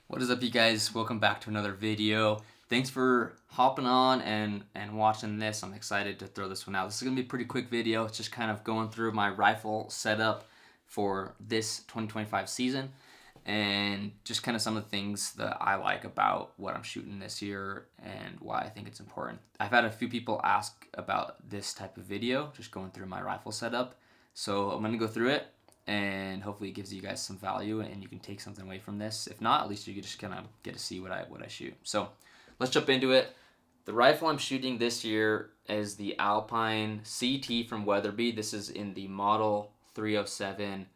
What is up, you guys? Welcome back to another video. Thanks for hopping on and watching this. I'm excited to throw this one out. This is going to be a pretty quick video. It's just kind of going through my rifle setup for this 2025 season and just kind of some of the things that I like about what I'm shooting this year and why I think it's important. I've had a few people ask about this type of video, just going through my rifle setup. So I'm going to go through it, and hopefully it gives you guys some value and you can take something away from this. If not, at least you can just kind of get to see what I shoot. So let's jump into it. The rifle I'm shooting this year is the Alpine CT from Weatherby. This is in the Model 307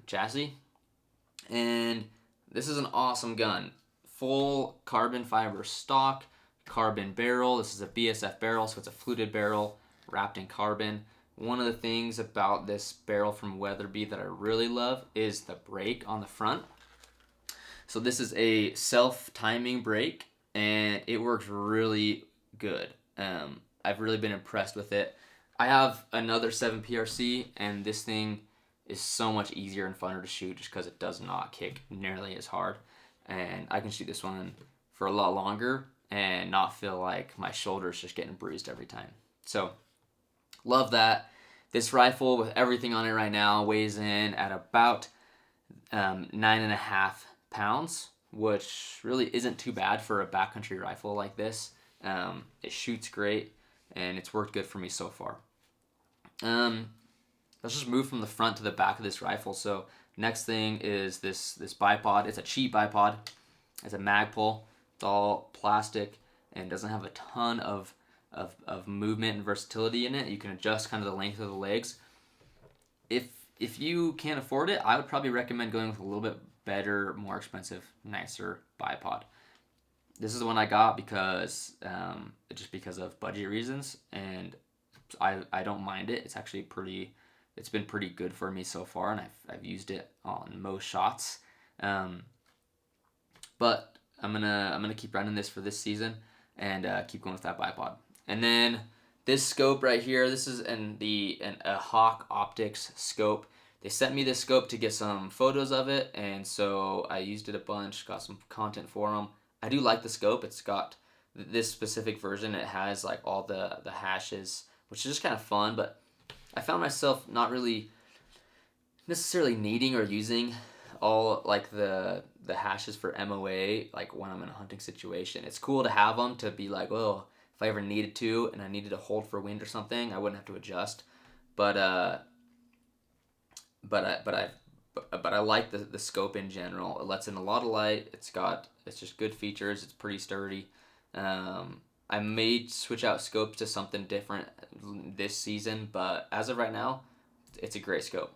chassis. And this is an awesome gun. Full carbon fiber stock, carbon barrel. This is a BSF barrel, so it's a fluted barrel wrapped in carbon. One of the things about this barrel from Weatherby that I really love is the brake on the front. So this is a self-timing brake, and it works really good. I've really been impressed with it. I have another 7PRC, and this thing is so much easier and funner to shoot just because it does not kick nearly as hard. And I can shoot this one for a lot longer and not feel like my shoulder's just getting bruised every time. So love that. This rifle with everything on it right now weighs in at about 9.5 pounds, which really isn't too bad for a backcountry rifle like this. It shoots great, and it's worked good for me so far. Let's just move from the front to the back of this rifle. So next thing is this bipod. It's a cheap bipod. It's a Magpul. It's all plastic and doesn't have a ton of movement and versatility in it. You can adjust kind of the length of the legs. If you can't afford it, I would probably recommend going with a little bit better, more expensive, nicer bipod. This is the one I got because just because of budget reasons, and I don't mind it. It's actually it's been pretty good for me so far, and I've used it on most shots. But I'm gonna keep running this for this season and keep going with that bipod. And then this scope right here, this is a Hawke Optics scope. They sent me this scope to get some photos of it, and so I used it a bunch, got some content for them. I do like the scope. It's got this specific version. It has like all the hashes, which is just kind of fun, but I found myself not really necessarily needing or using all like the hashes for MOA like when I'm in a hunting situation. It's cool to have them to be like, well, if I ever needed to and I needed to hold for wind or something, I wouldn't have to adjust. But I like the scope in general. It lets in a lot of light. It's just good features. It's pretty sturdy. I may switch out scopes to something different this season, but as of right now, it's a great scope.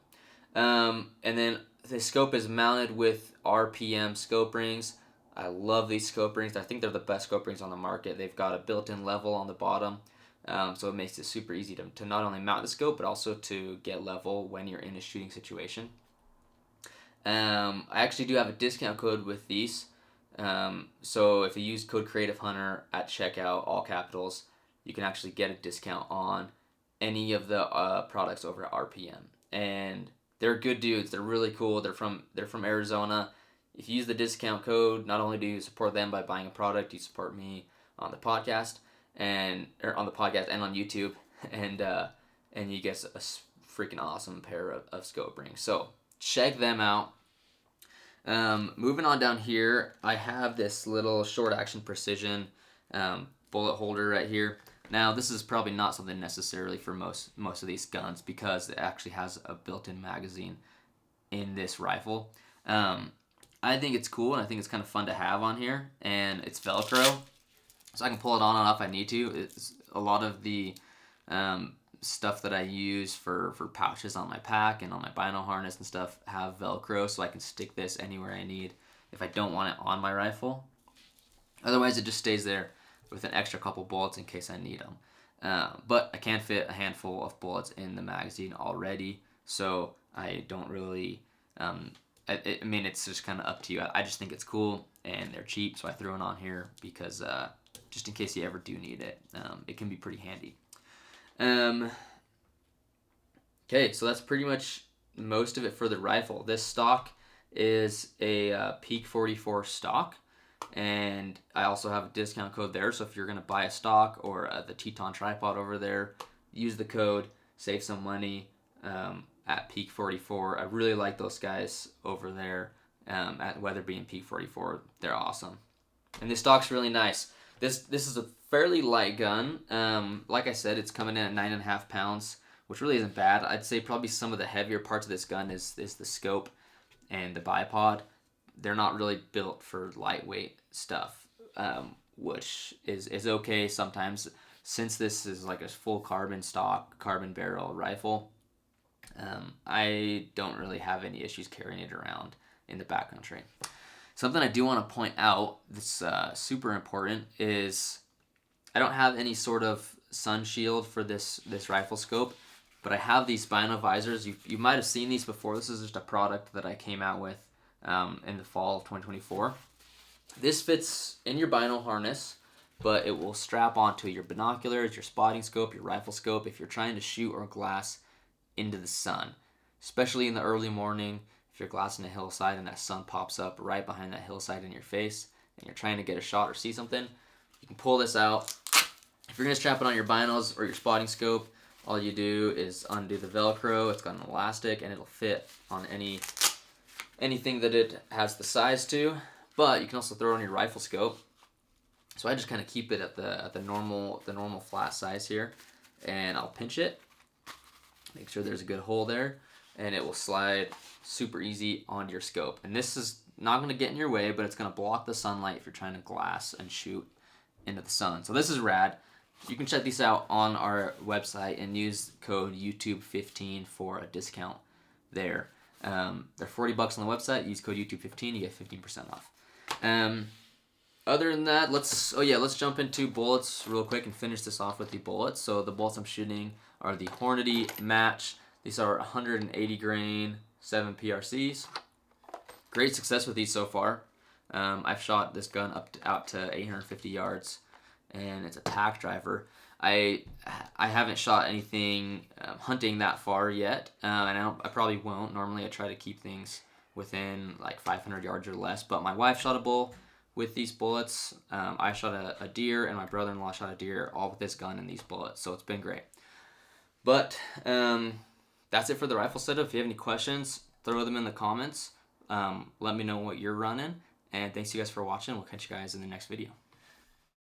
And then the scope is mounted with RPM scope rings. I love these scope rings. I think they're the best scope rings on the market. They've got a built-in level on the bottom, so it makes it super easy to not only mount the scope, but also to get level when you're in a shooting situation. I actually do have a discount code with these. So if you use code CREATIVEHUNTER at checkout, all capitals, you can actually get a discount on any of the products over at RPM. And they're good dudes. They're really cool. They're from Arizona. If you use the discount code, not only do you support them by buying a product, you support me on the podcast and on YouTube, and you get a freaking awesome pair of scope rings. So check them out. Moving on down here, I have this little short action precision bullet holder right here. Now this is probably not something necessarily for most of these guns because it actually has a built-in magazine in this rifle. I think it's cool, and I think it's kind of fun to have on here, and it's Velcro, so I can pull it on and off if I need to. It's a lot of the stuff that I use for pouches on my pack and on my Bino harness and stuff have Velcro, so I can stick this anywhere I need if I don't want it on my rifle. Otherwise, it just stays there with an extra couple bullets in case I need them. But I can fit a handful of bullets in the magazine already, so I don't really... I mean, it's just kind of up to you. I just think it's cool, and they're cheap, so I threw it on here because just in case you ever do need it, it can be pretty handy. Okay, so that's pretty much most of it for the rifle. This stock is a Peak 44 stock, and I also have a discount code there. So if you're gonna buy a stock or the Teton tripod over there, use the code, save some money at Peak 44. I really like those guys over there at Weatherby and Peak 44. They're awesome, and this stock's really nice. This is a fairly light gun. Like I said, it's coming in at 9.5 pounds, which really isn't bad. I'd say probably some of the heavier parts of this gun is the scope and the bipod. They're not really built for lightweight stuff, which is okay sometimes. Since this is like a full carbon stock, carbon barrel rifle, I don't really have any issues carrying it around in the backcountry. Something I do want to point out that's super important is I don't have any sort of sun shield for this rifle scope, but I have these Bino visors. You might have seen these before. This is just a product that I came out with in the fall of 2024. This fits in your Bino harness, but it will strap onto your binoculars, your spotting scope, your rifle scope if you're trying to shoot or glass into the sun, especially in the early morning. If you're glassing a hillside and that sun pops up right behind that hillside in your face and you're trying to get a shot or see something, you can pull this out. If you're going to strap it on your binos or your spotting scope, all you do is undo the Velcro. It's got an elastic and it'll fit on anything that it has the size to, but you can also throw it on your rifle scope. So I just kind of keep it at the normal flat size here, and I'll pinch it, make sure there's a good hole there, and it will slide super easy onto your scope. And this is not going to get in your way, but it's going to block the sunlight if you're trying to glass and shoot into the sun. So this is rad. You can check these out on our website and use code YouTube15 for a discount there. They're $40 on the website. Use code YouTube15, you get 15% off. Other than that, let's jump into bullets real quick and finish this off with the bullets. So the bullets I'm shooting are the Hornady Match. These are 180 grain 7 PRCs. Great success with these so far. I've shot this gun out to 850 yards, and it's a pack driver. I haven't shot anything hunting that far yet, and I probably won't. Normally I try to keep things within like 500 yards or less, but my wife shot a bull with these bullets. I shot a deer, and my brother-in-law shot a deer, all with this gun and these bullets, so it's been great. But that's it for the rifle setup. If you have any questions, throw them in the comments. Let me know what you're running, and thanks you guys for watching. We'll catch you guys in the next video.